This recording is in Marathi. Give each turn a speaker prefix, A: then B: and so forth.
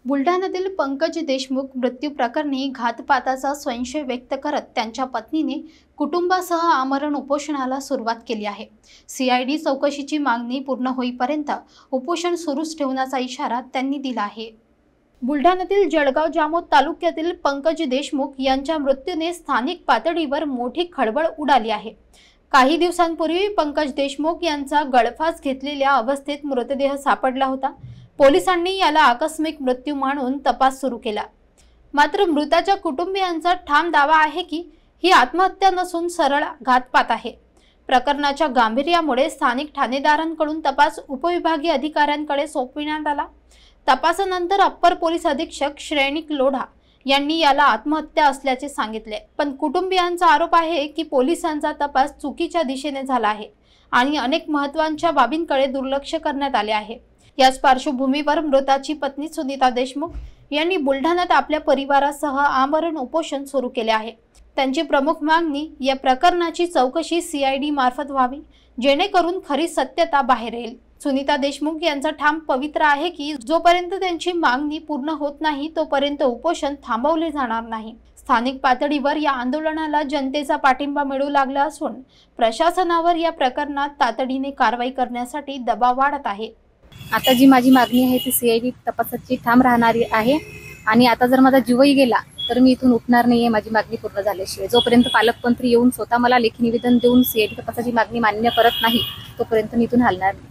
A: बुलढाण्यातील पंकज देशमुख मृत्यू प्रकरणी घातपाताचा संशय व्यक्त करत त्यांच्या पत्नीने कुटुंबासह आमरण उपोषणाला सुरुवात केली आहे। सीआयडी चौकशीची मागणी पूर्ण होईपर्यंत उपोषण सुरूच ठेवण्याचा इशारा त्यांनी दिला आहे। बुलढाण्यातील जळगाव जामोद तालुक्यातील पंकज देशमुख यांच्या मृत्यूने स्थानिक पातळीवर मोठी खळबळ उडाली आहे। काही दिवसांपूर्वी पंकज देशमुख यांचा गळफास घेतलेल्या अवस्थेत मृतदेह सापडला होता। पोलिसांनी याला आकस्मिक मृत्यू मानून तपास सुरू केला। मात्र मृताच्या कुटुंबियांचा ठाम दावा आहे की ही आत्महत्या नसून सरळ घातपात आहे। प्रकरणाच्या गांभीर्यामुळे स्थानिक ठाणेदारांकडून तपास उपविभागीय अधिकाऱ्यांकडे सोपविण्यात आला। तपासानंतर अप्पर पोलीस अधीक्षक श्रेणिक लोढा यांनी याला आत्महत्या असल्याचे सांगितले, पण कुटुंबियांचा आरोप आहे की पोलिसांचा तपास चुकीच्या दिशेने झाला आहे आणि अनेक महत्त्वाच्या बाबींकडे दुर्लक्ष करण्यात आले आहे। याच पार्श्वभूमीवर मृताची पत्नी सुनीता देशमुख यांनी बुलढाण्यात आपल्या परिवारासह आमरण उपोषण सुरू केले आहे। त्यांची प्रमुख मागणी या प्रकरणाची चौकशी सीआयडी मार्फत व्हावी, जेणेकरून खरी सत्यता बाहेर येईल। सुनीता देशमुख यांचा ठाम पवित्रा आहे की जोपर्यंत त्यांची मागणी पूर्ण होत नाही तोपर्यंत उपोषण थांबवले जाणार नाही। स्थानिक पातळीवर या आंदोलनाला जनतेचा पाठिंबा मिळू लागला असून प्रशासनावर या प्रकरणात तातडीने कारवाई करण्यासाठी दबाव वाढत आहे।
B: आता जी माझी मागणी आहे ती सीआयडी तपासाची ठाम राहणारी आहे आणि आता जर माझा जीवही गेला तर मी इथून उठणार नाहीये माझी मागणी पूर्ण झाल्याशिवाय। जोपर्यंत पालकमंत्री येऊन स्वतः मला लेखी निवेदन देऊन सीआयडी तपासाची मागणी मान्य करत नाही तोपर्यंत मी इथून हलणार नाही।